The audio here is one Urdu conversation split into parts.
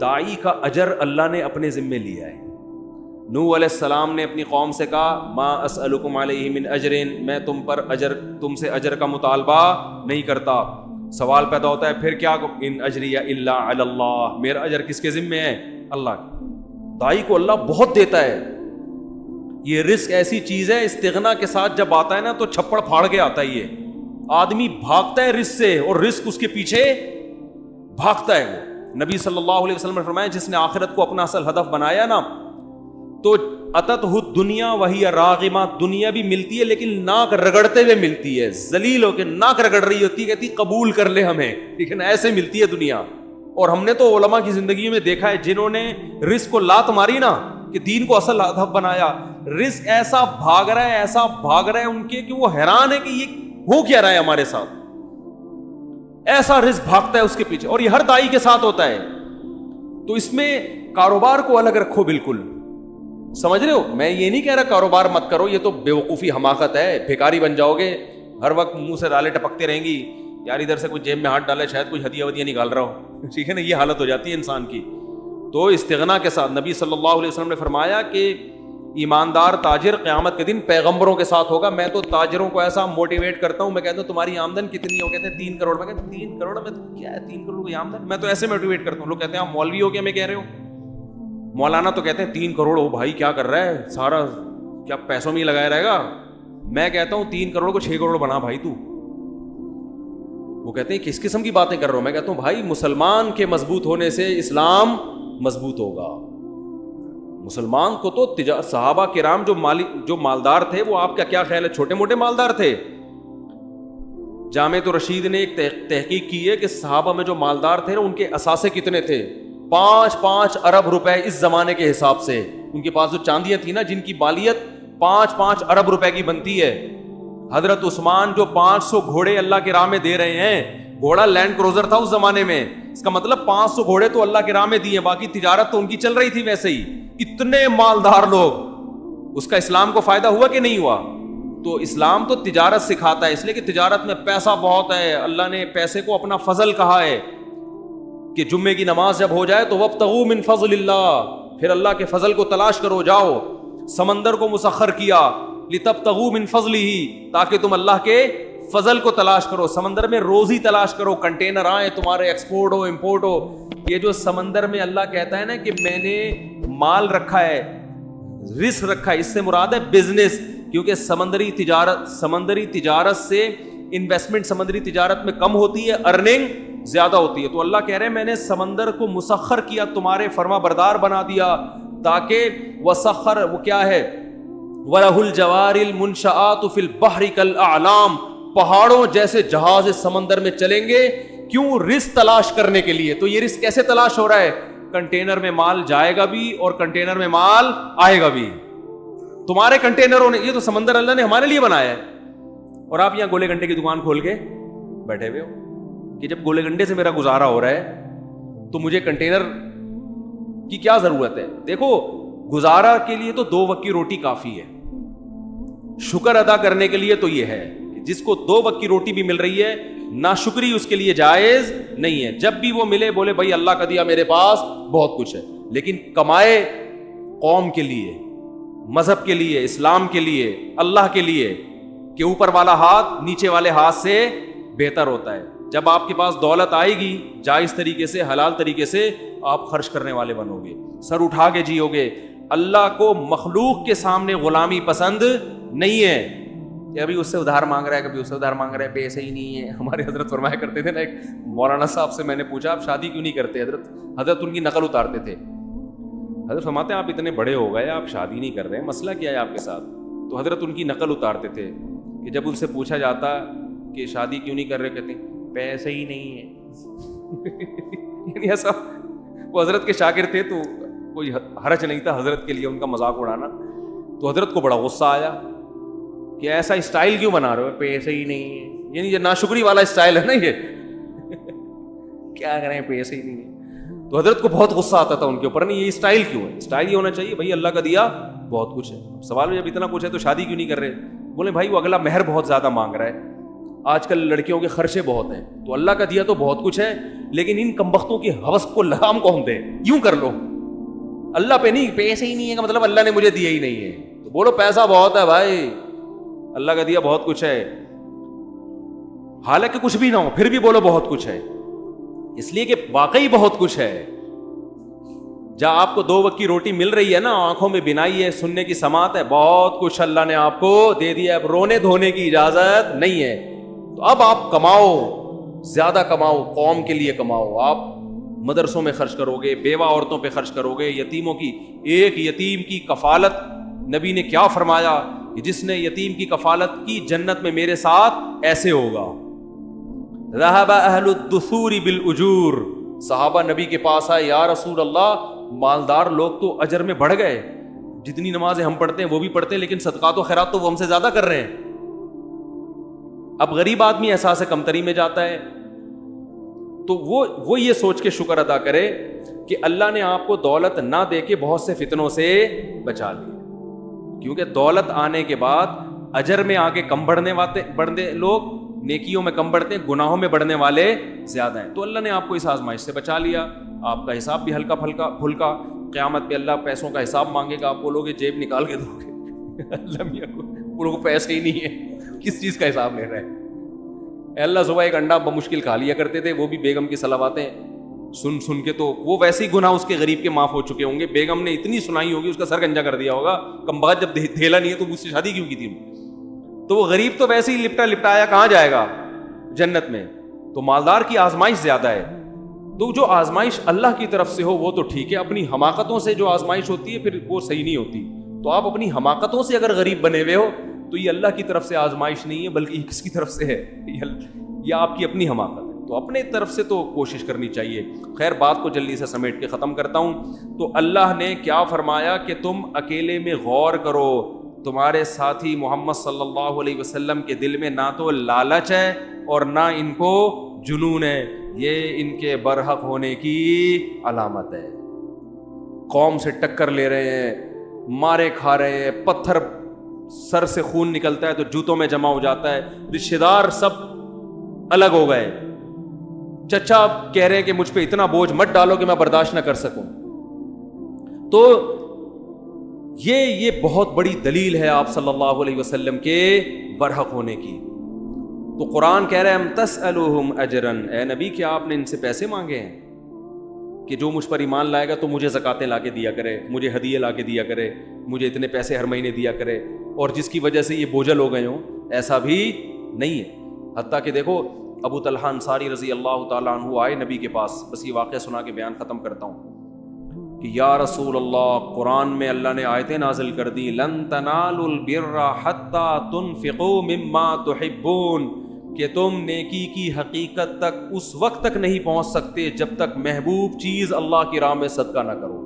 داعی کا اجر اللہ نے اپنے ذمے لیا ہے. نوح علیہ السلام نے اپنی قوم سے کہا ما اسألکم علیہ من اجر, میں تم سے اجر کا مطالبہ نہیں کرتا. سوال پیدا ہوتا ہے پھر کیا, ان اجری الا علی اللہ, میرا اجر کس کے ذمے ہے؟ اللہ کے. داعی کو اللہ بہت دیتا ہے. یہ رزق ایسی چیز ہے, استغنا کے ساتھ جب آتا ہے نا تو چھپڑ پھاڑ کے آتا ہے. یہ آدمی بھاگتا ہے رزق سے اور رزق اس کے پیچھے بھاگتا ہے. وہ نبی صلی اللہ علیہ وسلم نے فرمایا جس نے آخرت کو اپنا اصل ہدف بنایا نا تو اتتہ الدنیا وہی راغمہ, دنیا بھی ملتی ہے لیکن ناک رگڑتے ہوئے ملتی ہے, ذلیل ہو کے ناک رگڑ رہی ہوتی ہے, کہتی قبول کر لے ہمیں, لیکن ایسے ملتی ہے دنیا. اور ہم نے تو علماء کی زندگی میں دیکھا ہے جنہوں نے رزق کو لات ماری نا کہ دین کو اصل ہدف بنایا, رزق ایسا بھاگ رہا ہے ان کے کہ وہ حیران ہے کہ یہ ہو کیا رہا ہے ہمارے ساتھ. ایسا رزق بھاگتا ہے اس کے پیچھے, اور یہ ہر داعی کے ساتھ ہوتا ہے. تو اس میں کاروبار کو الگ رکھو بالکل, سمجھ رہے ہو؟ میں یہ نہیں کہہ رہا کاروبار مت کرو, یہ تو بیوقوفی حماقت ہے, بھیکاری بن جاؤ گے, ہر وقت منہ سے رالے ٹپکتے رہیں گی, یار ادھر سے کوئی جیب میں ہاتھ ڈالے شاید کوئی ہدیہ ودیہ نکال رہا ہو, ٹھیک ہے نا, یہ حالت ہو جاتی ہے انسان کی. تو استغنا کے ساتھ نبی صلی اللہ علیہ وسلم نے فرمایا کہ ایماندار تاجر قیامت کے دن پیغمبروں کے ساتھ ہوگا. میں تو تاجروں کو ایسا موٹیویٹ کرتا ہوں, میں کہتا ہوں تمہاری آمدن کتنی ہو, کہتے ہیں 3 کروڑ. میں کہتا ہوں 3 کروڑ میں کیا ہے 3 کروڑ کی آمدن, میں تو ایسے موٹیویٹ کرتا ہوں. لوگ کہتے ہیں آپ مولوی ہو کیا میں کہہ رہے ہو, مولانا تو کہتے ہیں 3 کروڑ ہو بھائی کیا کر رہا ہے, سارا کیا پیسوں میں ہی لگایا رہے گا. میں کہتا ہوں 3 کروڑ کو 6 کروڑ بنا بھائی تو. وہ کہتے ہیں کس قسم کی باتیں کر رہا ہوں. میں کہتا ہوں بھائی مسلمان کے مضبوط ہونے سے اسلام مضبوط ہوگا. مسلمان کو تو صحابہ کرام جو مالدار تھے, وہ آپ کا کیا خیال ہے چھوٹے موٹے مالدار تھے؟ جامع رشید نے ایک تحقیق کی ہے کہ صحابہ میں جو مالدار تھے ان کے اثاثے کتنے تھے, 5 ارب روپے اس زمانے کے حساب سے. ان کے پاس جو چاندیاں تھیں نا جن کی بالیت 5 ارب روپے کی بنتی ہے. حضرت عثمان جو 500 گھوڑے اللہ کے راہ میں دے رہے ہیں, گھوڑا لینڈ کروزر تھا اس زمانے میں, اس کا مطلب 500 گھوڑے تو اللہ کے راہ میں دیے, باقی تجارت تو ان کی چل رہی تھی ویسے ہی. اتنے مالدار لوگ, اس کا اسلام کو فائدہ ہوا کہ نہیں ہوا؟ تو اسلام تو تجارت سکھاتا ہے, اس لیے کہ تجارت میں پیسہ بہت ہے. اللہ نے پیسے کو اپنا فضل کہا ہے کہ جمعے کی نماز جب ہو جائے تو وابتغوا من فضل اللہ, پھر اللہ کے فضل کو تلاش کرو. جاؤ سمندر کو مسخر کیا لتبتغوا من فضلہ, تاکہ تم اللہ کے فضل کو تلاش کرو, سمندر میں روزی تلاش کرو, کنٹینر آئے تمہارے, ایکسپورٹ ہو امپورٹ ہو. یہ جو سمندر میں اللہ کہتا ہے نا کہ میں نے مال رکھا ہے, رزق رکھا ہے, اس سے مراد ہے بزنس, کیونکہ سمندری تجارت سے انویسٹمنٹ سمندری تجارت میں کم ہوتی ہے, ارننگ زیادہ ہوتی ہے. تو اللہ کہہ رہے ہیں میں نے سمندر کو مسخر کیا, تمہارے فرما بردار بنا دیا, تاکہ وسخر وہ کیا ہے وَلَهُ الْجَوَارِ الْمُنْشَآتُ فِي الْبَحْرِ كَالْأَعْلَامِ, پہاڑوں جیسے جہاز اس سمندر میں چلیں گے. کیوں؟ رزق تلاش کرنے کے لیے. تو یہ رزق کیسے تلاش ہو رہا ہے؟ کنٹینر میں مال جائے گا بھی اور کنٹینر میں مال آئے گا بھی. تمہارے کنٹینروں نے, یہ تو سمندر اللہ نے ہمارے لیے بنایا ہے, اور آپ یہاں گولے گنڈے کی دکان کھول کے بیٹھے ہوئے ہو کہ جب گولے گنڈے سے میرا گزارا ہو رہا ہے تو مجھے کنٹینر کی کیا ضرورت ہے؟ دیکھو گزارا کے لیے تو 2 وقت کی روٹی کافی ہے, شکر ادا کرنے کے لیے تو یہ ہے کہ جس کو 2 وقت کی روٹی بھی مل رہی ہے, ناشکری اس کے لیے جائز نہیں ہے. جب بھی وہ ملے بولے بھائی اللہ کا دیا میرے پاس بہت کچھ ہے, لیکن کمائے قوم کے لیے, مذہب کے لیے, اسلام کے لیے, اللہ کے لیے, کہ اوپر والا ہاتھ نیچے والے ہاتھ سے بہتر ہوتا ہے. جب آپ کے پاس دولت آئے گی جائز طریقے سے, حلال طریقے سے آپ خرچ کرنے والے بنو گے, سر اٹھا کے جیو گے. اللہ کو مخلوق کے سامنے غلامی پسند نہیں ہے کہ ابھی اس سے ادھار مانگ رہا ہے, کبھی اس سے ادھار مانگ رہا ہے, پیسے ہی نہیں ہے. ہمارے حضرت فرمایا کرتے تھے نا, ایک مولانا صاحب سے میں نے پوچھا آپ شادی کیوں نہیں کرتے؟ حضرت ان کی نقل اتارتے تھے. حضرت فرماتے ہیں آپ اتنے بڑے ہو گئے, آپ شادی نہیں کر رہے, مسئلہ کیا ہے آپ کے ساتھ؟ تو حضرت ان کی نقل اتارتے تھے کہ جب ان سے پوچھا جاتا کہ شادی کیوں نہیں کر رہے, کہتے ہیں پیسے ہی نہیں ہے. یعنی ایسا, وہ حضرت کے شاگرد تھے تو کوئی حرج نہیں تھا حضرت کے لیے ان کا مذاق اڑانا. تو حضرت کو بڑا غصہ آیا کہ ایسا اسٹائل کیوں بنا رہے ہو, پیسے ہی نہیں ہے. یعنی یہ ناشکری والا اسٹائل ہے نا, یہ کیا کریں پیسے ہی نہیں ہے. تو حضرت کو بہت غصہ آتا تھا ان کے اوپر, نہیں یہ اسٹائل کیوں ہے؟ اسٹائل یہ ہونا چاہیے بھائی اللہ کا دیا بہت کچھ ہے. سوال جب اتنا کچھ ہے تو شادی کیوں نہیں کر رہے؟ بولے بھائی وہ اگلا مہر بہت زیادہ مانگ رہا ہے, آج کل لڑکیوں کے خرچے بہت ہیں، تو اللہ کا دیا تو بہت کچھ ہے، لیکن ان کمبختوں کی ہوس کو لگام کون دے؟ یوں کر لو، اللہ پہ نہیں، پیسے ہی نہیں ہے کا مطلب اللہ نے مجھے دیا ہی نہیں ہے، تو بولو پیسہ بہت ہے بھائی، اللہ کا دیا بہت کچھ ہے، حالانکہ کچھ بھی نہ ہو پھر بھی بولو بہت کچھ ہے، اس لیے کہ واقعی بہت کچھ ہے۔ جہاں آپ کو 2 وقت کی روٹی مل رہی ہے نا، آنکھوں میں بینائی ہے، سننے کی سماعت ہے، بہت کچھ اللہ نے آپ کو دے دیا ہے، اب رونے دھونے کی اجازت نہیں ہے۔ تو اب آپ کماؤ، زیادہ کماؤ، قوم کے لیے کماؤ، آپ مدرسوں میں خرچ کرو گے، بیوہ عورتوں پہ خرچ کرو گے، یتیموں کی، ایک یتیم کی کفالت، نبی نے کیا فرمایا کہ جس نے یتیم کی کفالت کی جنت میں میرے ساتھ ایسے ہوگا۔ ذهب اہل الدثور بالاجور، صحابہ نبی کے پاس آئے، یا رسول اللہ مالدار لوگ تو اجر میں بڑھ گئے، جتنی نمازیں ہم پڑھتے ہیں وہ بھی پڑھتے ہیں، لیکن صدقات و خیرات تو وہ ہم سے زیادہ کر رہے ہیں۔ اب غریب آدمی احساس کمتری میں جاتا ہے، تو وہ یہ سوچ کے شکر ادا کرے کہ اللہ نے آپ کو دولت نہ دے کے بہت سے فتنوں سے بچا لیا، کیونکہ دولت آنے کے بعد اجر میں آگے کم بڑھنے لوگ، نیکیوں میں کم بڑھتے ہیں، گناہوں میں بڑھنے والے زیادہ ہیں۔ تو اللہ نے آپ کو اس آزمائش سے بچا لیا، آپ کا حساب بھی ہلکا پھلکا، قیامت پہ اللہ پیسوں کا حساب مانگے گا، آپ بولو گے جیب نکال کے دو گے، اللہ میاں کو پیسے ہی نہیں ہے، کس چیز کا حساب لے رہے ہیں؟ اے اللہ صبح ایک انڈا بمشکل کھا لیا کرتے تھے، وہ بھی بیگم کی صلواتیں سن کے، تو وہ ویسے ہی گناہ اس کے غریب کے معاف ہو چکے ہوں گے، بیگم نے اتنی سنائی ہوگی، اس کا سر گنجا کر دیا ہوگا، کم بخت جب دھیلا نہیں ہے تو مجھ سے شادی کیوں کی تھی؟ تو وہ غریب تو ویسے ہی لپٹایا کہاں جائے گا؟ جنت میں۔ تو مالدار کی آزمائش زیادہ ہے، تو جو آزمائش اللہ کی طرف سے ہو وہ تو ٹھیک ہے، اپنی حماقتوں سے جو آزمائش ہوتی ہے پھر وہ صحیح نہیں ہوتی۔ تو آپ اپنی حماقتوں سے اگر غریب بنے ہوئے ہو تو یہ اللہ کی طرف سے آزمائش نہیں ہے، بلکہ یہ کس کی طرف سے ہے؟ یہ آپ کی اپنی حماقت ہے، تو اپنے طرف سے تو کوشش کرنی چاہیے۔ خیر بات کو جلدی سے سمیٹ کے ختم کرتا ہوں۔ تو اللہ نے کیا فرمایا کہ تم اکیلے میں غور کرو، تمہارے ساتھی محمد صلی اللہ علیہ وسلم کے دل میں نہ تو لالچ ہے اور نہ ان کو جنون ہے، یہ ان کے برحق ہونے کی علامت ہے۔ قوم سے ٹکر لے رہے ہیں، مارے کھا رہے ہیں، پتھر سر سے خون نکلتا ہے تو جوتوں میں جمع ہو جاتا ہے، رشتہ دار سب الگ ہو گئے، چچا کہہ رہے ہیں کہ مجھ پہ اتنا بوجھ مت ڈالو کہ میں برداشت نہ کر سکوں۔ تو یہ بہت بڑی دلیل ہے آپ صلی اللہ علیہ وسلم کے برحق ہونے کی۔ تو قرآن کہہ رہا ہے ام تسألوہم اجرن، اے نبی کیا آپ نے ان سے پیسے مانگے ہیں کہ جو مجھ پر ایمان لائے گا تو مجھے زکاتیں لا کے دیا کرے، مجھے ہدیے لا کے دیا کرے، مجھے اتنے پیسے ہر مہینے دیا کرے، اور جس کی وجہ سے یہ بوجھل ہو گئے ہوں؟ ایسا بھی نہیں ہے۔ حتیٰ کہ دیکھو ابو طلحہ انصاری رضی اللہ تعالیٰ عنہ آئے نبی کے پاس، بس یہ واقعہ سنا کے بیان ختم کرتا ہوں، کہ یا رسول اللہ، قرآن میں اللہ نے آیتیں نازل کر دی، لن تنالوا البر حتی تنفقوا مما تحبون، کہ تم نیکی کی حقیقت تک اس وقت تک نہیں پہنچ سکتے جب تک محبوب چیز اللہ کی راہ میں صدقہ نہ کرو۔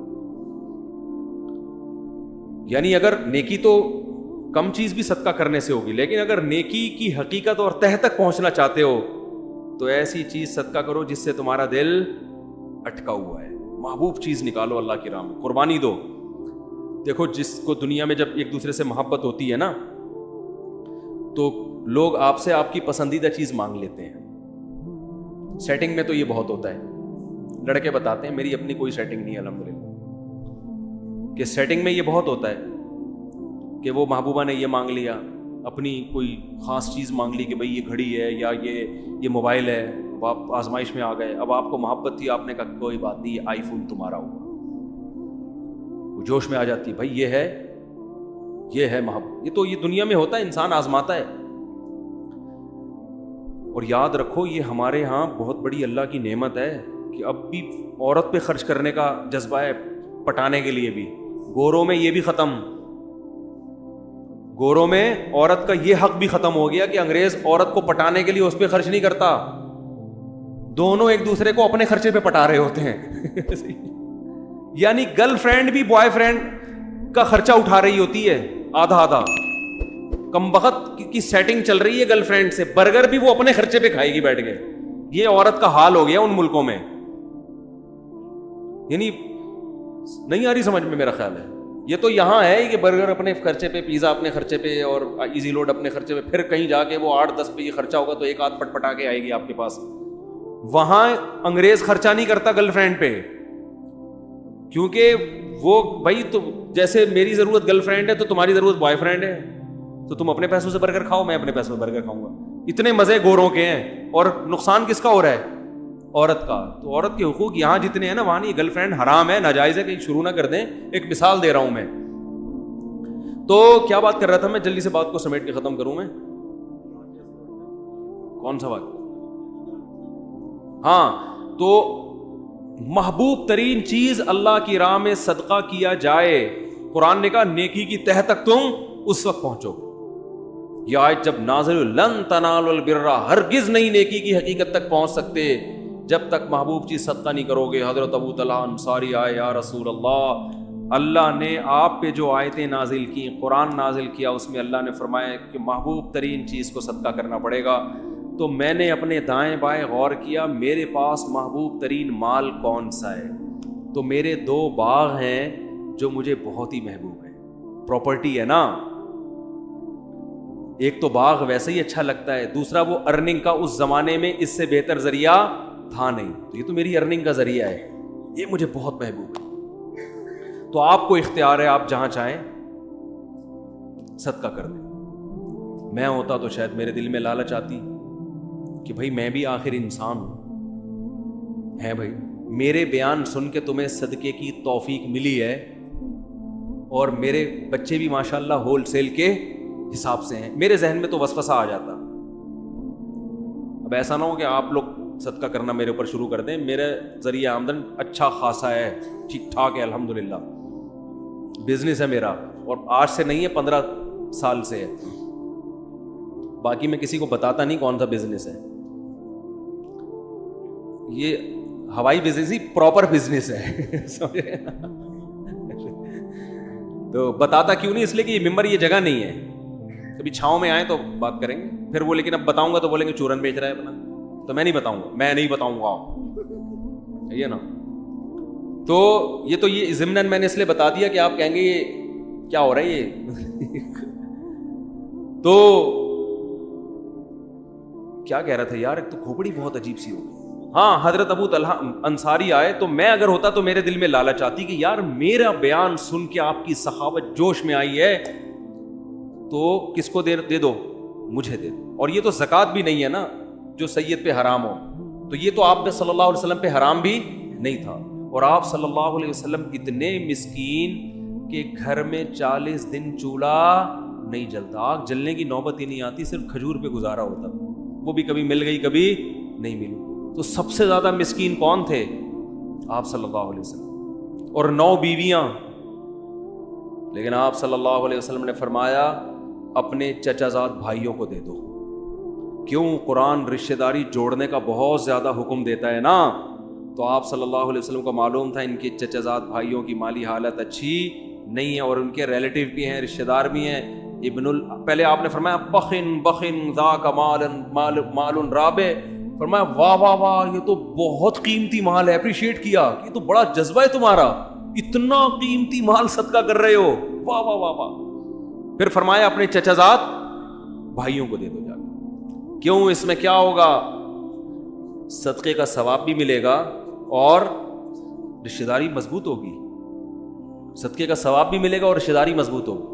یعنی اگر نیکی تو کم چیز بھی صدقہ کرنے سے ہوگی، لیکن اگر نیکی کی حقیقت اور تہ تک پہنچنا چاہتے ہو تو ایسی چیز صدقہ کرو جس سے تمہارا دل اٹکا ہوا ہے، محبوب چیز نکالو اللہ کی راہ میں، قربانی دو۔ دیکھو جس کو دنیا میں جب ایک دوسرے سے محبت ہوتی ہے نا تو لوگ آپ سے آپ کی پسندیدہ چیز مانگ لیتے ہیں۔ سیٹنگ میں تو یہ بہت ہوتا ہے، لڑکے بتاتے ہیں میری اپنی کوئی سیٹنگ نہیں ہے الحمدللہ، کہ سیٹنگ میں یہ بہت ہوتا ہے کہ وہ محبوبہ نے یہ مانگ لیا، اپنی کوئی خاص چیز مانگ لی کہ بھئی یہ گھڑی ہے یا یہ موبائل ہے، اب آپ آزمائش میں آ گئے، اب آپ کو محبت تھی، آپ نے کہا کوئی بات نہیں یہ آئی فون تمہارا ہوگا، وہ جوش میں آ جاتی ہے، بھائی یہ ہے محبت۔ یہ تو یہ دنیا میں ہوتا ہے، انسان آزماتا ہے۔ اور یاد رکھو یہ ہمارے ہاں بہت بڑی اللہ کی نعمت ہے کہ اب بھی عورت پہ خرچ کرنے کا جذبہ ہے، پٹانے کے لیے بھی۔ گوروں میں یہ بھی ختم، گوروں میں عورت کا یہ حق بھی ختم ہو گیا کہ انگریز عورت کو پٹانے کے لیے اس پہ خرچ نہیں کرتا، دونوں ایک دوسرے کو اپنے خرچے پہ پٹا رہے ہوتے ہیں۔ یعنی گرل فرینڈ بھی بوائے فرینڈ کا خرچہ اٹھا رہی ہوتی ہے آدھا آدھا، کمبخت کی سیٹنگ چل رہی ہے گرل فرینڈ سے، برگر بھی وہ اپنے خرچے پہ کھائے گی بیٹھ کے۔ یہ عورت کا حال ہو گیا ان ملکوں میں، یعنی نہیں آ رہی سمجھ میں میرا خیال ہے۔ یہ تو یہاں ہے کہ برگر اپنے خرچے پہ, پیزا اپنے خرچے پہ, اور ایزی لوڈ اپنے خرچے پہ, پھر کہیں جا کے وہ 8-10 پہ یہ خرچہ ہوگا تو ایک آدھ پٹ پٹا کے آئے گی آپ کے پاس. وہاں انگریز خرچہ نہیں کرتا گرل فرینڈ پہ, کیونکہ وہ بھائی تو جیسے میری ضرورت گرل فرینڈ ہے تو تمہاری ضرورت بوائے فرینڈ ہے, تو تم اپنے پیسوں سے برگر کھاؤ, میں اپنے پیسوں سے برگر کھاؤں گا. اتنے مزے گوروں کے ہیں, اور نقصان کس کا ہو رہا ہے؟ عورت کا. تو عورت کے حقوق یہاں جتنے ہیں نا وہاں نہیں. گرل فرینڈ حرام ہے, ناجائز ہے, کہیں شروع نہ کر دیں. ایک مثال دے رہا ہوں میں. تو کیا بات کر رہا تھا میں, جلدی سے بات کو سمیٹ کے ختم کروں میں. کون سا بات؟ ہاں, تو محبوب ترین چیز اللہ کی راہ میں صدقہ کیا جائے. قرآن نے کہا نیکی کی تہ تک تم اس وقت پہنچو. یہ آیت جب نازل لن تنالوا البر, ہرگز نہیں نیکی کی حقیقت تک پہنچ سکتے جب تک محبوب چیز صدقہ نہیں کرو گے. حضرت ابو طلحہ انصاری آئے, یا رسول اللہ, اللہ نے آپ پہ جو آیتیں نازل کی, قرآن نازل کیا, اس میں اللہ نے فرمایا کہ محبوب ترین چیز کو صدقہ کرنا پڑے گا. تو میں نے اپنے دائیں بائیں غور کیا, میرے پاس محبوب ترین مال کون سا ہے؟ تو میرے 2 باغ ہیں جو مجھے بہت ہی محبوب ہیں. پراپرٹی ہے نا, ایک تو باغ ویسے ہی اچھا لگتا ہے, دوسرا وہ ارننگ کا اس زمانے میں اس سے بہتر ذریعہ تھا نہیں, تو یہ تو میری ارننگ کا ذریعہ ہے, یہ مجھے بہت محبوب ہے. تو آپ کو اختیار ہے, آپ جہاں چاہیں صدقہ کر دیں. میں ہوتا تو شاید میرے دل میں لالچ آتی کہ بھائی میں بھی آخر انسان ہوں, ہے بھائی میرے بیان سن کے تمہیں صدقے کی توفیق ملی ہے, اور میرے بچے بھی ماشاءاللہ ہول سیل کے حساب سے ہیں. میرے ذہن میں تو وسوسہ آ جاتا. اب ایسا نہ ہو کہ آپ لوگ صدقہ کرنا میرے اوپر شروع کر دیں. میرا ذریعہ آمدن اچھا خاصا ہے, ٹھیک ٹھاک ہے, الحمدللہ بزنس ہے میرا, اور آج سے نہیں ہے 15 سال سے ہے. باقی میں کسی کو بتاتا نہیں کون سا بزنس ہے. یہ ہوائی بزنس ہی پراپر بزنس ہے سمجھے. تو بتاتا کیوں نہیں, اس لیے کہ یہ ممبر, یہ جگہ نہیں ہے. کبھی چھاؤں میں آئیں تو بات کریں گے. پھر وہ لیکن اب بتاؤں گا تو بولیں گے چورن بیچ رہا ہے اپنا, تو میں نہیں بتاؤں گا, میں نہیں بتاؤں گا, یہ نا. تو یہ ضمناً میں نے اس لیے بتا دیا کہ آپ کہیں گے یہ کیا ہو رہا ہے یہ. تو کیا کہہ رہا تھا یار, ایک تو کھوپڑی بہت عجیب سی ہو گئی. ہاں, حضرت ابو طلحہ انصاری آئے, تو میں اگر ہوتا تو میرے دل میں لالچ آتی کہ یار میرا بیان سن کے آپ کی سخاوت جوش میں آئی ہے, تو کس کو دے دو, مجھے دے دو. اور یہ تو زکوٰۃ بھی نہیں ہے نا جو سید پہ حرام ہو, تو یہ تو آپ پہ صلی اللہ علیہ وسلم پہ حرام بھی نہیں تھا. اور آپ صلی اللہ علیہ وسلم اتنے مسکین کہ گھر میں 40 دن چولہا نہیں جلتا, آگ جلنے کی نوبت ہی نہیں آتی, صرف کھجور پہ گزارا ہوتا, وہ بھی کبھی مل گئی کبھی نہیں ملی. تو سب سے زیادہ مسکین کون تھے؟ آپ صلی اللہ علیہ وسلم, اور 9 بیویاں. لیکن آپ صلی اللہ علیہ وسلم نے فرمایا اپنے چچا زاد بھائیوں کو دے دو. کیوں؟ قرآن رشتہ داری جوڑنے کا بہت زیادہ حکم دیتا ہے نا. تو آپ صلی اللہ علیہ وسلم کو معلوم تھا ان کے چچا زاد بھائیوں کی مالی حالت اچھی نہیں ہے, اور ان کے ریلیٹیو بھی ہیں, رشتہ دار بھی ہیں. پہلے آپ نے فرمایا بخن ذاک مال رابع, فرمایا واہ واہ واہ یہ تو بہت قیمتی مال ہے. اپریشیٹ کیا کہ یہ تو بڑا جذبہ ہے تمہارا, اتنا قیمتی مال صدقہ کر رہے ہو, واہ واہ واہ واہ. پھر فرمایا اپنے چچا زاد بھائیوں کو دے دو جا کے. کیوں؟ اس میں کیا ہوگا؟ صدقے کا ثواب بھی ملے گا اور رشتہ داری مضبوط ہوگی. صدقے کا ثواب بھی ملے گا اور رشتہ داری مضبوط ہوگی.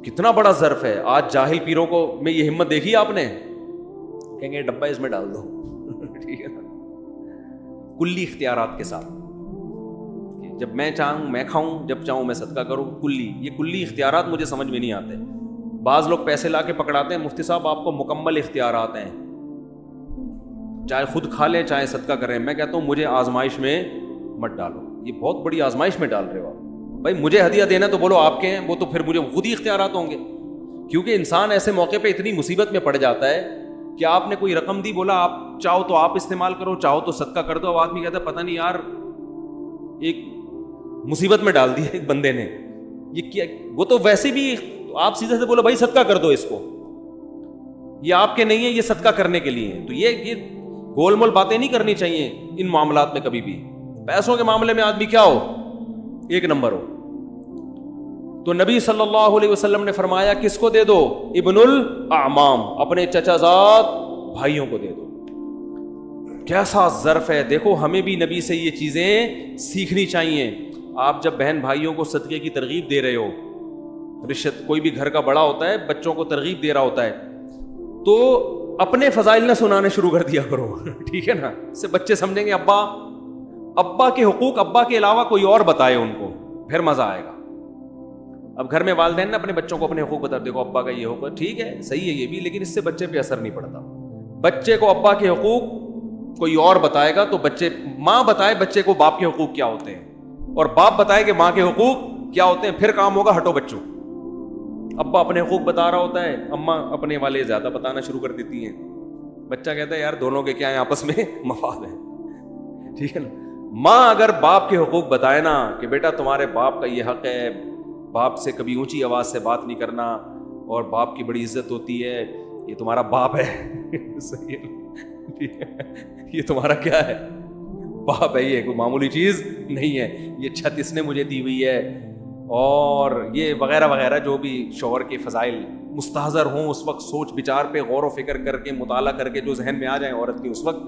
کتنا بڑا ظرف ہے. آج جاہل پیروں کو میں یہ ہمت دیکھی آپ نے, کہیں گے ڈبہ اس میں ڈال دو ٹھیک ہے نا, کلی اختیارات کے ساتھ. جب میں چاہوں میں کھاؤں, جب چاہوں میں صدقہ کروں, کلی. یہ کلی اختیارات مجھے سمجھ میں نہیں آتے. بعض لوگ پیسے لا کے پکڑاتے ہیں, مفتی صاحب آپ کو مکمل اختیارات ہیں, چاہے خود کھا لیں چاہے صدقہ کریں. میں کہتا ہوں مجھے آزمائش میں مت ڈالو, یہ بہت بڑی آزمائش میں ڈال رہے ہو آپ. بھائی مجھے ہدیہ دینا تو بولو آپ کے ہیں, وہ تو پھر مجھے خود ہی اختیارات ہوں گے. کیونکہ انسان ایسے موقع پہ اتنی مصیبت میں پڑ جاتا ہے کہ آپ نے کوئی رقم دی, بولا آپ چاہو تو آپ استعمال کرو, چاہو تو صدقہ کر دو. اب آدمی کہتا ہے پتہ نہیں یار ایک مصیبت میں ڈال دی ایک بندے نے, یہ کیا. وہ تو ویسے بھی آپ سیدھے سے بولو بھائی صدقہ کر دو اس کو, یہ آپ کے نہیں ہے, یہ صدقہ کرنے کے لیے ہے. تو یہ گول مول باتیں نہیں کرنی چاہیے ان معاملات میں کبھی بھی. پیسوں کے معاملے میں آدمی کیا ہو, ایک نمبر ہو, تو نبی صلی اللہ علیہ وسلم نے فرمایا کس کو دے دو؟ ابن الاعمام، اپنے چچا زاد بھائیوں کو دے دو۔ کیسا ظرف ہے! دیکھو ہمیں بھی نبی سے یہ چیزیں سیکھنی چاہیے۔ آپ جب بہن بھائیوں کو صدقے کی ترغیب دے رہے ہو، رشت کوئی بھی گھر کا بڑا ہوتا ہے بچوں کو ترغیب دے رہا ہوتا ہے، تو اپنے فضائل نہ سنانے شروع کر دیا کرو، ٹھیک ہے نا؟ اس سے بچے سمجھیں گے ابا کے حقوق ابا کے علاوہ کوئی اور بتائے ان کو، پھر مزہ آئے گا۔ اب گھر میں والدین نا اپنے بچوں کو اپنے حقوق بتا، دیکھو ابا کا یہ حقوق، ٹھیک ہے صحیح ہے یہ بھی، لیکن اس سے بچے پہ اثر نہیں پڑتا۔ بچے کو ابا کے حقوق کوئی اور بتائے گا تو ماں بتائے بچے کو باپ کے حقوق کیا ہوتے ہیں، اور باپ بتائے کہ ماں کے حقوق کیا ہوتے ہیں، پھر کام ہوگا ہٹو بچوں۔ ابا اپنے حقوق بتا رہا ہوتا ہے، اماں اپنے والے زیادہ بتانا شروع کر دیتی ہیں، بچہ کہتا ہے یار دونوں کے کیا ہیں آپس میں مفاد ہے، ٹھیک ہے نا؟ ماں اگر باپ کے حقوق بتائے نا کہ بیٹا تمہارے باپ کا یہ حق ہے، باپ سے کبھی اونچی آواز سے بات نہیں کرنا، اور باپ کی بڑی عزت ہوتی ہے، یہ تمہارا باپ ہے صحیح ہے، یہ تمہارا کیا ہے؟ باپ ہے، یہ کوئی معمولی چیز نہیں ہے، یہ چھت اس نے مجھے دی ہوئی ہے، اور یہ وغیرہ وغیرہ جو بھی شوہر کے فضائل مستحضر ہوں اس وقت سوچ بچار پہ غور و فکر کر کے مطالعہ کر کے جو ذہن میں آ جائیں عورت کی اس وقت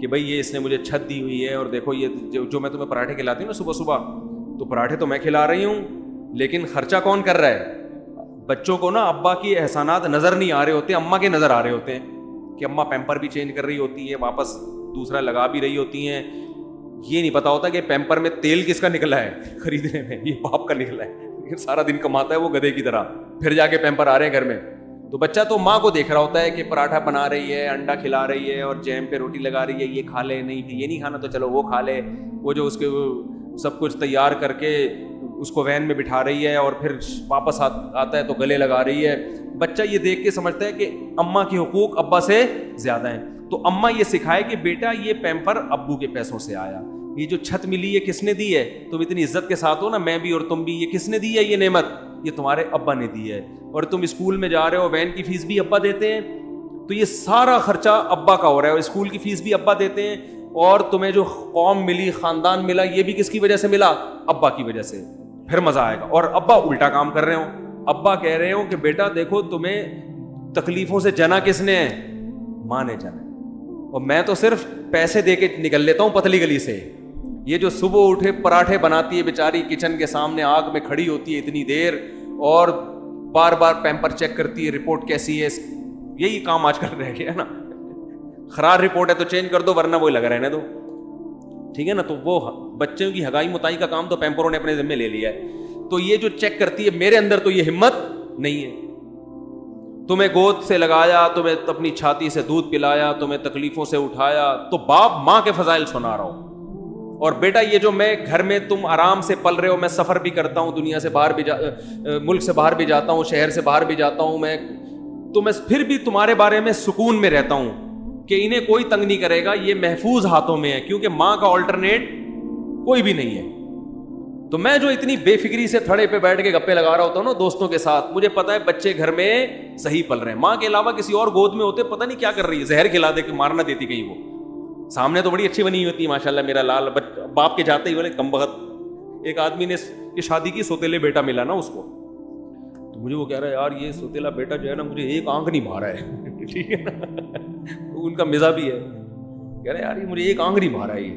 کہ بھائی یہ اس نے مجھے چھت دی ہوئی ہے، اور دیکھو یہ جو میں تمہیں پراٹھے کھلاتی ہوں نا صبح صبح، تو پراٹھے تو میں کھلا رہی ہوں لیکن خرچہ کون کر رہا ہے؟ بچوں کو نا ابا کی احسانات نظر نہیں آ رہے ہوتے، اماں کے نظر آ رہے ہوتے ہیں کہ اماں پیمپر بھی چینج کر رہی ہوتی ہے، واپس دوسرا لگا بھی رہی ہوتی ہیں، یہ نہیں پتا ہوتا کہ پیمپر میں تیل کس کا نکلا ہے خریدنے میں، یہ باپ کا نکلا ہے، سارا دن کماتا ہے وہ گدھے کی طرح، پھر جا کے پیمپر آ رہے ہیں گھر میں۔ تو بچہ تو ماں کو دیکھ رہا ہوتا ہے کہ پراٹھا بنا رہی ہے، انڈا کھلا رہی ہے، اور جیم پہ روٹی لگا رہی ہے، یہ کھا لے، نہیں یہ نہیں کھانا تو چلو وہ کھا لے، وہ جو اس کے سب کچھ تیار کر کے اس کو وین میں بٹھا رہی ہے، اور پھر واپس آتا ہے تو گلے لگا رہی ہے۔ بچہ یہ دیکھ کے سمجھتا ہے کہ اماں کے حقوق ابا سے زیادہ ہیں، تو اماں یہ سکھائے کہ بیٹا یہ پیمپر ابو کے پیسوں سے آیا، یہ جو چھت ملی ہے کس نے دی ہے؟ تم اتنی عزت کے ساتھ ہو نا، میں بھی اور تم بھی، یہ کس نے دی ہے یہ نعمت؟ یہ تمہارے ابا نے دی ہے، اور تم اسکول میں جا رہے ہو وین کی فیس بھی ابا دیتے ہیں، تو یہ سارا خرچہ ابا کا ہو رہا ہے، اور اسکول کی فیس بھی ابا دیتے ہیں، اور تمہیں جو قوم ملی، خاندان ملا، یہ بھی کس کی وجہ سے ملا؟ ابا کی وجہ سے، پھر مزہ آئے گا۔ اور ابا الٹا کام کر رہے ہوں، ابا کہہ رہے ہوں کہ بیٹا دیکھو تمہیں تکلیفوں سے جنا کس نے ہے؟ ماں نے جنا، اور میں تو صرف پیسے دے کے نکل لیتا ہوں پتلی گلی سے، یہ جو صبح اٹھے پراٹھے بناتی ہے بیچاری کچن کے سامنے آگ میں کھڑی ہوتی ہے اتنی دیر، اور بار بار پیمپر چیک کرتی ہے رپورٹ کیسی ہے، یہی کام آج کل رہ گیا ہے نا، خراب رپورٹ ہے تو چینج کر دو ورنہ وہی لگا رہنے دو، ٹھیک ہے نا؟ تو وہ بچوں کی ہگائی متائی کا کام تو پیمپروں نے اپنے ذمہ لے لیا ہے، تو یہ جو چیک کرتی ہے میرے اندر تو یہ ہمت نہیں ہے، تمہیں گود سے لگایا، تمہیں اپنی چھاتی سے دودھ پلایا، تمہیں تکلیفوں سے اٹھایا، تو باپ ماں کے فضائل سنا رہا ہوں، اور بیٹا یہ جو میں گھر میں تم آرام سے پل رہے ہو، میں سفر بھی کرتا ہوں، دنیا سے باہر بھی ملک سے باہر بھی جاتا ہوں، شہر سے باہر بھی جاتا ہوں میں، تو میں پھر بھی تمہارے بارے میں سکون میں رہتا ہوں کہ انہیں کوئی تنگ نہیں کرے گا، یہ محفوظ ہاتھوں میں ہے، کیونکہ ماں کا آلٹرنیٹ کوئی بھی نہیں ہے۔ تو میں جو اتنی بے فکری سے تھڑے پہ بیٹھ کے گپے لگا رہا ہوتا ہوں نا دوستوں کے ساتھ، مجھے پتا ہے بچے گھر میں صحیح پل رہے ہیں، ماں کے علاوہ کسی اور گود میں ہوتے پتہ نہیں کیا کر رہی ہے، زہر کھلا دے کے مارنا دیتی کہیں، وہ سامنے تو بڑی اچھی بنی ہوتی ہے ماشاءاللہ میرا لال، باپ کے جاتے ہی بولے کم بخت، ایک آدمی نے کہ شادی کی سوتیلے بیٹا ملا نا اس کو، تو مجھے وہ کہہ رہا ہے یار یہ سوتیلا بیٹا جو ہے نا مجھے ایک آنکھ نہیں مارا ہے ٹھیک ہے نا، ان کا مزاج بھی ہے، کہہ رہے یار یہ مجھے ایک آنکھ نہیں مارا ہے یہ،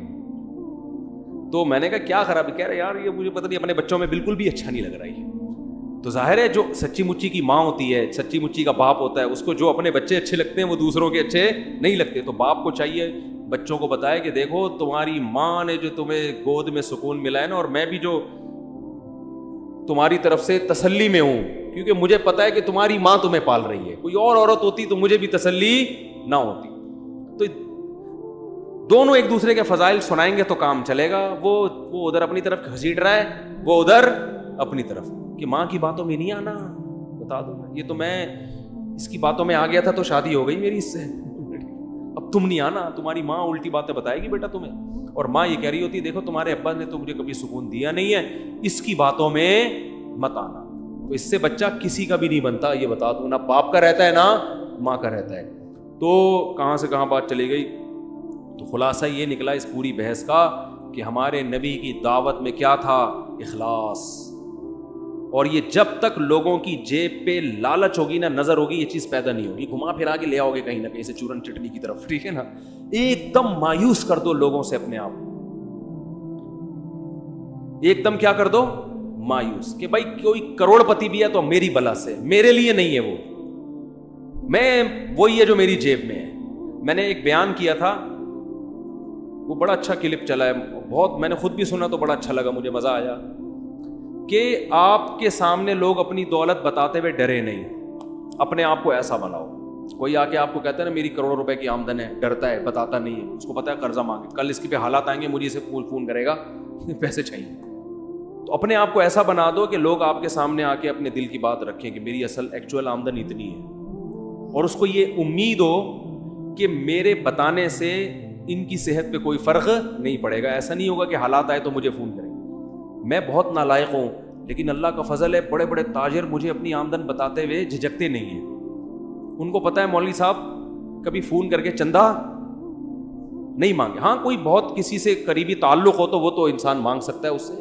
تو میں نے کہا کیا خرابی؟ کہہ رہے یار یہ مجھے پتہ نہیں اپنے بچوں میں بالکل بھی اچھا نہیں لگ رہا ہے۔ تو ظاہر ہے جو سچی مچی کی ماں ہوتی ہے، سچی مچی کا باپ ہوتا ہے، اس کو جو اپنے بچے اچھے لگتے ہیں وہ دوسروں کے اچھے نہیں لگتے، تو باپ کو چاہیے بچوں کو بتائے کہ دیکھو تمہاری ماں نے جو تمہیں گود میں سکون ملا ہے نا، اور میں بھی جو تمہاری طرف سے تسلی میں ہوں، کیونکہ مجھے پتا ہے کہ تمہاری ماں تمہیں پال رہی ہے، کوئی اور عورت ہوتی تو مجھے بھی تسلی نہ ہوتی۔ تو دونوں ایک دوسرے کے فضائل سنائیں گے تو کام چلے گا، وہ ادھر اپنی طرف گھسیٹ رہا ہے، وہ ادھر اپنی طرف، کہ ماں کی باتوں میں نہیں آنا، بتا دو یہ تو میں اس کی باتوں میں آ گیا تھا تو شادی ہو گئی میری اس سے، اب تم نہیں آنا، تمہاری ماں الٹی باتیں بتائے گی بیٹا تمہیں، اور ماں یہ کہہ رہی ہوتی دیکھو تمہارے ابا نے تو مجھے کبھی سکون دیا نہیں ہے، اس کی باتوں میں مت آنا۔ تو اس سے بچہ کسی کا بھی نہیں بنتا، یہ بتا دوں، نہ باپ کا رہتا ہے نہ ماں کا رہتا ہے۔ تو کہاں سے کہاں بات چلی گئی؟ تو خلاصہ یہ نکلا اس پوری بحث کا کہ ہمارے نبی کی دعوت میں کیا تھا؟ اخلاص، اور یہ جب تک لوگوں کی جیب پہ لالچ ہوگی نا، نظر ہوگی، یہ چیز پیدا نہیں ہوگی. گھما پھرا کے لے آؤ گے کہیں نہ کہیں سے چورن چٹنی کی طرف، ٹھیک ہے نا. ایک دم مایوس کر دو لوگوں سے اپنے آپ، ایک دم کیا کر دو، مایوس، کہ بھائی کوئی کروڑ پتی بھی ہے تو میری بلا سے، میرے لیے نہیں ہے وہ، میں وہی ہے جو میری جیب میں ہے. میں نے ایک بیان کیا تھا، وہ بڑا اچھا کلپ چلا ہے، بہت میں نے خود بھی سنا تو بڑا اچھا لگا، مجھے مزہ آیا، کہ آپ کے سامنے لوگ اپنی دولت بتاتے ہوئے ڈرے نہیں، اپنے آپ کو ایسا بناؤ. کوئی آ کے آپ کو کہتا ہے نا میری کروڑ روپے کی آمدن ہے، ڈرتا ہے، بتاتا نہیں ہے، اس کو پتا ہے قرضہ مانگے، کل اس کے پہ حالات آئیں گے، مجھے اسے فون کرے گا پیسے چاہیے. تو اپنے آپ کو ایسا بنا دو کہ لوگ آپ کے سامنے آ کے اپنے دل کی بات رکھیں کہ میری اصل ایکچوئل آمدن اتنی ہے، اور اس کو یہ امید ہو کہ میرے بتانے سے ان کی صحت پہ کوئی فرق نہیں پڑے گا. ایسا نہیں ہوگا کہ حالات آئے تو مجھے فون کریں. میں بہت نالائق ہوں، لیکن اللہ کا فضل ہے، بڑے بڑے تاجر مجھے اپنی آمدن بتاتے ہوئے جھجکتے نہیں ہیں. ان کو پتہ ہے مولوی صاحب کبھی فون کر کے چندہ نہیں مانگے. ہاں کوئی بہت کسی سے قریبی تعلق ہو تو وہ تو انسان مانگ سکتا ہے اس سے،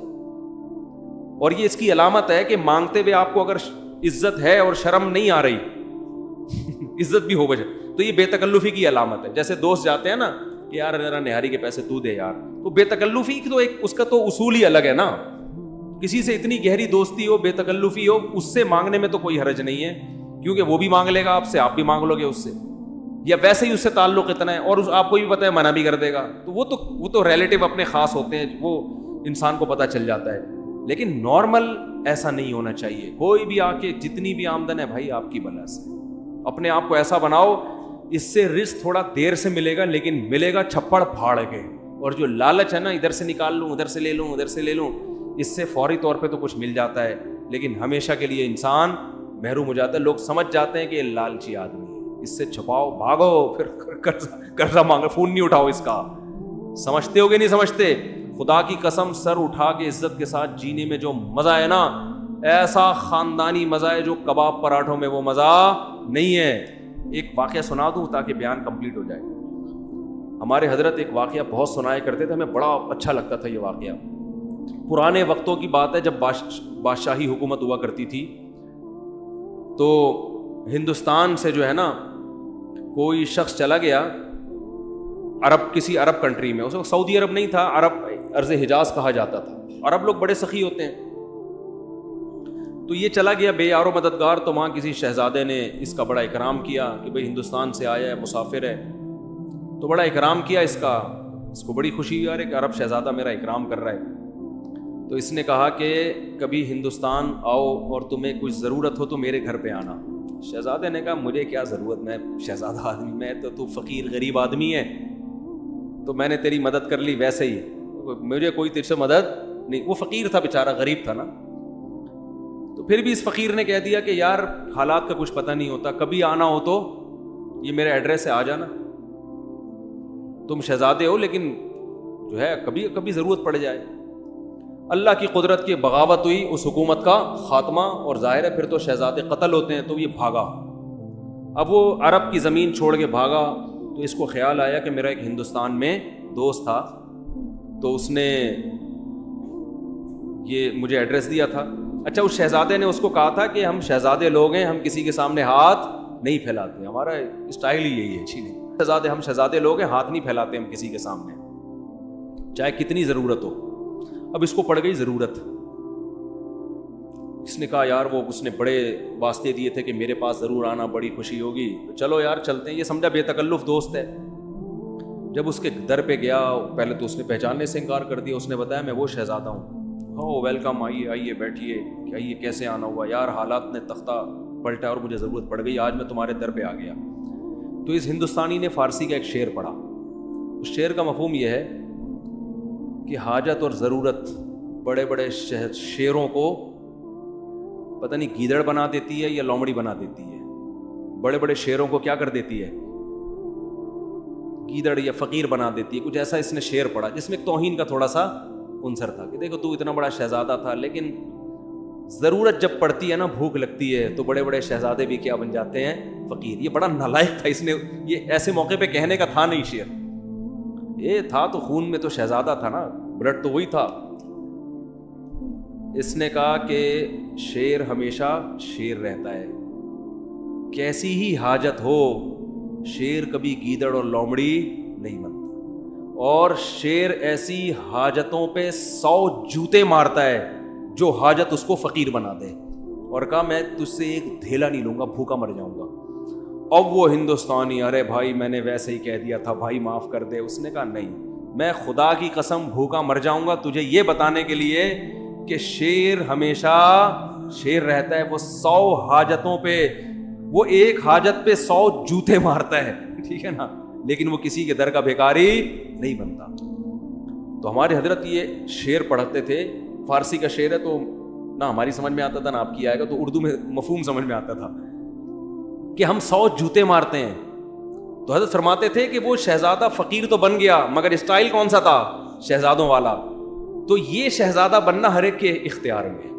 اور یہ اس کی علامت ہے کہ مانگتے ہوئے آپ کو اگر عزت ہے اور شرم نہیں آ رہی عزت بھی ہو بجے تو یہ بے تکلفی کی علامت ہے. جیسے دوست جاتے ہیں نا کہ یار ذرا نہاری کے پیسے تو دے یار، تو بے تکلفی تو ایک اس کا تو اصول ہی الگ ہے نا. کسی سے اتنی گہری دوستی ہو، بے تکلفی ہو، اس سے مانگنے میں تو کوئی حرج نہیں ہے، کیونکہ وہ بھی مانگ لے گا آپ سے، آپ بھی مانگ لو گے اس سے، یا ویسے ہی اس سے تعلق اتنا ہے اور آپ کو بھی پتہ ہے منع بھی کر دے گا، تو وہ تو ریلیٹیو اپنے خاص ہوتے ہیں، وہ انسان کو پتہ چل جاتا ہے. لیکن نارمل ایسا نہیں ہونا چاہیے. کوئی بھی آ کے جتنی بھی آمدن ہے بھائی آپ کی بلا سے، اپنے آپ کو ایسا بناؤ اس سے رزق تھوڑا دیر سے ملے گا لیکن ملے گا چھپڑ پھاڑ کے. اور جو لالچ ہے نا ادھر سے نکال لوں، ادھر سے لے لوں، ادھر سے لے لوں، اس سے فوری طور پہ تو کچھ مل جاتا ہے لیکن ہمیشہ کے لیے انسان محروم ہو جاتا ہے. لوگ سمجھ جاتے ہیں کہ یہ لالچی آدمی ہے، اس سے چھپاؤ، بھاگو، پھر قرضہ مانگو، فون نہیں اٹھاؤ اس کا. سمجھتے ہو کہ نہیں سمجھتے؟ خدا کی قسم سر اٹھا کے عزت کے ساتھ جینے میں جو مزہ ہے نا، ایسا خاندانی مزہ ہے جو کباب پراٹھوں میں وہ مزہ نہیں ہے. ایک واقعہ سنا دوں تاکہ بیان کمپلیٹ ہو جائے. ہمارے حضرت ایک واقعہ بہت سنایا کرتے تھے، ہمیں بڑا اچھا لگتا تھا یہ واقعہ. پرانے وقتوں کی بات ہے جب بادشاہی حکومت ہوا کرتی تھی، تو ہندوستان سے جو ہے نا کوئی شخص چلا گیا کسی عرب کنٹری میں. اس وقت سعودی عرب نہیں تھا، عرب ارض حجاز کہا جاتا تھا. عرب لوگ بڑے سخی ہوتے ہیں. تو یہ چلا گیا بے یار و مددگار، تو وہاں کسی شہزادے نے اس کا بڑا اکرام کیا کہ بھئی ہندوستان سے آیا ہے، مسافر ہے، تو بڑا اکرام کیا اس کا. اس کو بڑی خوشی ہوئی کہ عرب شہزادہ میرا اکرام کر رہا ہے. تو اس نے کہا کہ کبھی ہندوستان آؤ اور تمہیں کچھ ضرورت ہو تو میرے گھر پہ آنا. شہزادے نے کہا مجھے کیا ضرورت، میں شہزادہ آدمی، میں تو فقیر غریب آدمی ہے، تو میں نے تیری مدد کر لی، ویسے ہی مجھے کوئی تجھ سے مدد نہیں. وہ فقیر تھا بیچارہ، غریب تھا نا. تو پھر بھی اس فقیر نے کہہ دیا کہ یار حالات کا کچھ پتہ نہیں ہوتا، کبھی آنا ہو تو یہ میرے ایڈریس سے آ جانا. تم شہزادے ہو لیکن جو ہے کبھی کبھی ضرورت پڑ جائے. اللہ کی قدرت کی بغاوت ہوئی، اس حکومت کا خاتمہ، اور ظاہر ہے پھر تو شہزادے قتل ہوتے ہیں. تو یہ بھاگا، اب وہ عرب کی زمین چھوڑ کے بھاگا. تو اس کو خیال آیا کہ میرا ایک ہندوستان میں دوست تھا، تو اس نے یہ مجھے ایڈریس دیا تھا. اچھا اس شہزادے نے اس کو کہا تھا کہ ہم شہزادے لوگ ہیں، ہم کسی کے سامنے ہاتھ نہیں پھیلاتے، ہمارا اسٹائل ہی یہی ہے. اچھی نہیں، ہم شہزادے لوگ ہیں، ہاتھ نہیں پھیلاتے ہم کسی کے سامنے، چاہے کتنی ضرورت ہو. اب اس کو پڑ گئی ضرورت. اس نے کہا یار وہ اس نے بڑے واسطے دیے تھے کہ میرے پاس ضرور آنا، بڑی خوشی ہوگی، تو چلو یار چلتے ہیں. یہ سمجھا بے تکلف دوست ہے. جب اس کے در پہ گیا، پہلے تو اس نے پہچاننے سے انکار کر دیا. اس نے بتایا میں وہ شہزادہ ہوں. ہو ویلکم، آئیے آئیے بیٹھیے. آئیے، کیسے آنا ہوا؟ یار حالات نے تختہ پلٹا اور مجھے ضرورت پڑ گئی، آج میں تمہارے در پہ آ گیا. تو اس ہندوستانی نے فارسی کا ایک شعر پڑھا. اس شعر کا مفہوم یہ ہے کہ حاجت اور ضرورت بڑے بڑے شیروں کو پتہ نہیں گیدڑ بنا دیتی ہے یا لومڑی بنا دیتی ہے. بڑے بڑے شیروں کو کیا کر دیتی ہے؟ گیدڑ یا فقیر بنا دیتی ہے. کچھ ایسا اس نے شعر پڑھا جس میں ایک توہین کا تھوڑا سا عنصر تھا کہ دیکھو تو اتنا بڑا شہزادہ تھا، لیکن ضرورت جب پڑتی ہے نا، بھوک لگتی ہے، تو بڑے بڑے شہزادے بھی کیا بن جاتے ہیں؟ فقیر. یہ بڑا نالائق تھا. اس نے یہ ایسے موقع پہ کہنے کا تھا نہیں شعر. یہ تھا تو خون میں تو شہزادہ تھا نا، بلڈ تو وہی تھا. اس نے کہا کہ شیر ہمیشہ شیر رہتا ہے، کیسی ہی حاجت ہو شیر کبھی گیدڑ اور لومڑی نہیں بنتا، اور شیر ایسی حاجتوں پہ 100 جوتے مارتا ہے جو حاجت اس کو فقیر بنا دے۔ اور کہا میں تجھ سے ایک دھیلا نہیں لوں گا، بھوکا مر جاؤں گا۔ اب وہ ہندوستانی، ارے بھائی میں نے ویسے ہی کہہ دیا تھا بھائی معاف کر دے۔ اس نے کہا نہیں، میں خدا کی قسم بھوکا مر جاؤں گا تجھے یہ بتانے کے لیے کہ شیر ہمیشہ شیر رہتا ہے، وہ 100 حاجتوں پہ، وہ ایک حاجت پہ 100 جوتے مارتا ہے، ٹھیک ہے نا، لیکن وہ کسی کے در کا بھیکاری نہیں بنتا۔ تو ہمارے حضرت یہ شعر پڑھتے تھے، فارسی کا شعر ہے تو نہ ہماری سمجھ میں آتا تھا نہ آپ کی آئے گا، تو اردو میں مفہوم سمجھ میں آتا تھا کہ ہم 100 جوتے مارتے ہیں۔ تو حضرت فرماتے تھے کہ وہ شہزادہ فقیر تو بن گیا مگر اسٹائل کون سا تھا؟ شہزادوں والا۔ تو یہ شہزادہ بننا ہر ایک کے اختیار میں ہے۔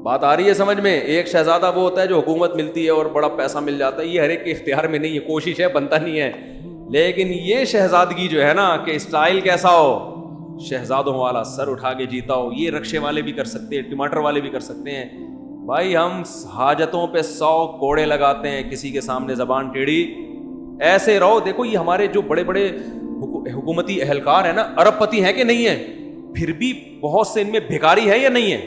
بات آ رہی ہے سمجھ میں؟ ایک شہزادہ وہ ہوتا ہے جو حکومت ملتی ہے اور بڑا پیسہ مل جاتا ہے، یہ ہر ایک کے اختیار میں نہیں ہے، کوشش ہے بنتا نہیں ہے۔ لیکن یہ شہزادگی جو ہے نا کہ اسٹائل کیسا ہو، شہزادوں والا، سر اٹھا کے جیتا ہو، یہ رکشے والے بھی کر سکتے ہیں، ٹماٹر والے بھی کر سکتے ہیں۔ بھائی ہم حاجتوں پہ 100 کوڑے لگاتے ہیں، کسی کے سامنے زبان ٹیڑھی ایسے رہو۔ دیکھو یہ ہمارے جو بڑے بڑے حکومتی اہلکار ہیں نا، ارب پتی ہیں کہ نہیں ہیں، پھر بھی بہت سے ان میں بھکاری ہے یا نہیں ہے؟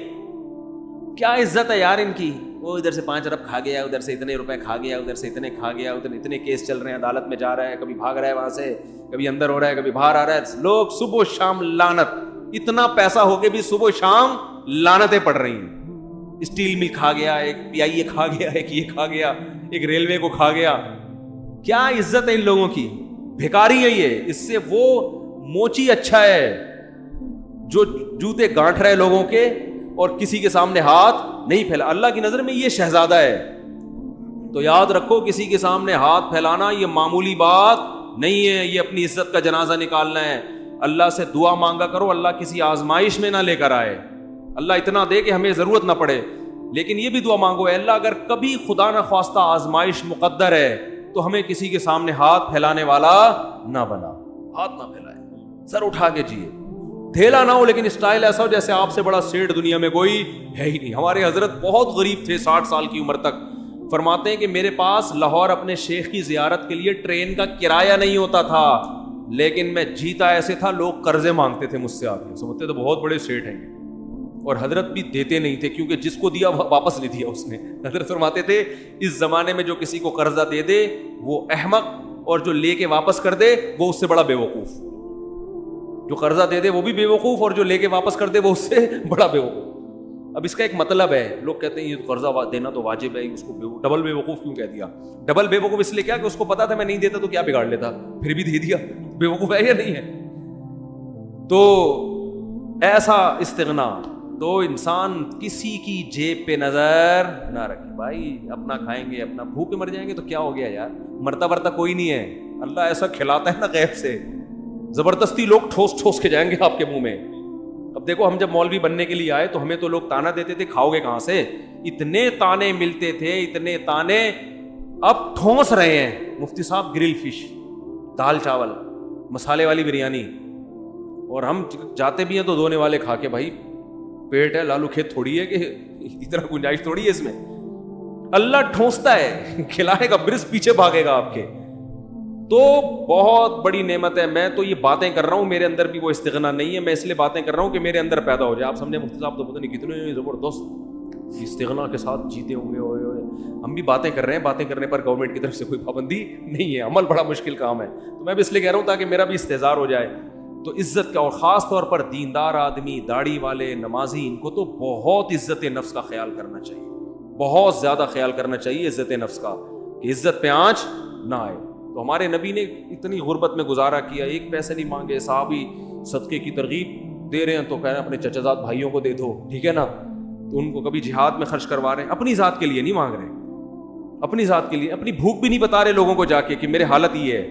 کیا عزت ہے یار ان کی، وہ ادھر سے 5 ارب کھا گیا، ادھر سے اتنے روپے کھا گیا، ادھر سے اتنے کھا گیا، ادھر اتنے کیس چل رہے ہیں، عدالت میں جا رہا ہے، کبھی بھاگ رہا ہے وہاں سے، کبھی اندر ہو رہا ہے، کبھی باہر آ رہا ہے۔ لوگ صبح و شام لعنت، اتنا پیسہ ہو کے بھی صبح و شام لعنتیں پڑ رہی ہیں۔ اسٹیل مل کھا گیا، ایک پی آئی اے کھا گیا، ایک یہ کھا گیا، ایک ریلوے کو کھا گیا۔ کیا عزت ہے ان لوگوں کی، بھکاری ہے یہ۔ اس سے وہ موچی اچھا ہے جو جوتے گانٹھ رہے لوگوں کے اور کسی کے سامنے ہاتھ نہیں پھیلا۔ اللہ کی نظر میں یہ شہزادہ ہے۔ تو یاد رکھو کسی کے سامنے ہاتھ پھیلانا یہ معمولی بات نہیں ہے، یہ اپنی عزت کا جنازہ نکالنا ہے۔ اللہ سے دعا مانگا کرو اللہ کسی آزمائش میں نہ لے کر آئے، اللہ اتنا دے کہ ہمیں ضرورت نہ پڑے۔ لیکن یہ بھی دعا مانگو اے اللہ اگر کبھی خدا نہ خواستہ آزمائش مقدر ہے تو ہمیں کسی کے سامنے ہاتھ پھیلانے والا نہ بنا، ہاتھ نہ پھیلائے، سر اٹھا کے جیے، دھیلا نہ ہو، لیکن اسٹائل ایسا ہو جیسے آپ سے بڑا سیٹ دنیا میں کوئی ہے ہی نہیں۔ ہمارے حضرت بہت غریب تھے، 60 سال کی عمر تک۔ فرماتے ہیں کہ میرے پاس لاہور اپنے شیخ کی زیارت کے لیے ٹرین کا کرایہ نہیں ہوتا تھا، لیکن میں جیتا ایسے تھا لوگ قرضے مانگتے تھے مجھ سے آ کے، سمجھتے تو بہت بڑے سیٹ ہیں، اور حضرت بھی دیتے نہیں تھے کیونکہ جس کو دیا واپس نہیں دیا اس نے۔ حضرت فرماتے تھے اس زمانے میں جو کسی کو قرضہ دے دے وہ احمق، اور جو لے کے واپس کر دے وہ اس سے بڑا بے وقوف۔ جو قرضہ دے دے وہ بھی بے وقوف، اور جو لے کے واپس کر دے وہ اس سے بڑا بے وقوف۔ اب اس کا ایک مطلب ہے، لوگ کہتے ہیں یہ قرضہ دینا تو واجب ہے، اس کو ڈبل بے وقوف کیوں کہہ دیا؟ ڈبل بے وقوف اس لیے کیا کہ اس کو پتا تھا میں نہیں دیتا تو کیا بگاڑ لیتا، پھر بھی دے دیا، بے وقوف ہے یا نہیں ہے؟ تو ایسا استغنا، تو انسان کسی کی جیب پہ نظر نہ رکھے۔ بھائی اپنا کھائیں گے، اپنا بھوکے مر جائیں گے تو کیا ہو گیا یار، مرتا ورتا کوئی نہیں ہے، اللہ ایسا کھلاتا ہے نا غیب سے، زبردستی لوگ ٹھوس ٹھوس کے جائیں گے آپ کے منہ میں۔ اب دیکھو ہم جب مولوی بننے کے لیے آئے تو ہمیں تو لوگ تانا دیتے تھے کھاؤ گے کہاں سے، اتنے تانے ملتے تھے، اتنے تانے۔ اب ٹھونس رہے ہیں مفتی صاحب گرل فش، دال چاول، مسالے والی بریانی، اور ہم جاتے بھی ہیں تو دھونے والے کھا کے، بھائی پیٹ ہے لالو کھیت تھوڑی ہے کہ اتنا گنجائش تھوڑی ہے اس میں۔ اللہ ٹھونستا ہے، کھلائے گا، برس پیچھے بھاگے گا آپ کے۔ تو بہت بڑی نعمت ہے۔ میں تو یہ باتیں کر رہا ہوں، میرے اندر بھی وہ استغنا نہیں ہے، میں اس لیے باتیں کر رہا ہوں کہ میرے اندر پیدا ہو جائے۔ آپ سمجھے مفتی صاحب تو پتہ نہیں کتنے زبردست استغنا کے ساتھ جیتے ہوں گے، ہوئے ہم بھی باتیں کر رہے ہیں، باتیں کرنے پر گورنمنٹ کی طرف سے کوئی پابندی نہیں ہے، عمل بڑا مشکل کام ہے۔ تو میں بھی اس لیے کہہ رہا ہوں تاکہ میرا بھی استحضار ہو جائے۔ تو عزت کا، اور خاص طور پر دیندار آدمی، داڑھی والے، نمازی، ان کو تو بہت عزت نفس کا خیال کرنا چاہیے، بہت زیادہ خیال کرنا چاہیے عزت نفس کا، کہ عزت پہ آنچ نہ آئے۔ تو ہمارے نبی نے اتنی غربت میں گزارا کیا، ایک پیسے نہیں مانگے، صحابی صدقے کی ترغیب دے رہے ہیں تو کہہ رہے ہیں اپنے چچا زاد بھائیوں کو دے دو، ٹھیک ہے نا، تو ان کو کبھی جہاد میں خرچ کروا رہے ہیں، اپنی ذات کے لیے نہیں مانگ رہے، اپنی ذات کے لیے، اپنی بھوک بھی نہیں بتا رہے لوگوں کو جا کے کہ میرے حالت یہ ہے،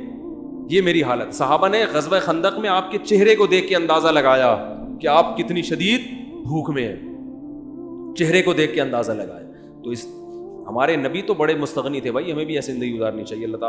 یہ میری حالت۔ صحابہ نے غزوہ خندق میں آپ کے چہرے کو دیکھ کے اندازہ لگایا کہ آپ کتنی شدید بھوک میں ہیں، چہرے کو دیکھ کے اندازہ لگایا۔ تو اس ہمارے نبی تو بڑے مستغنی تھے، بھائی ہمیں بھی ایسی زندگی گزارنی چاہیے۔ اللہ تعالیٰ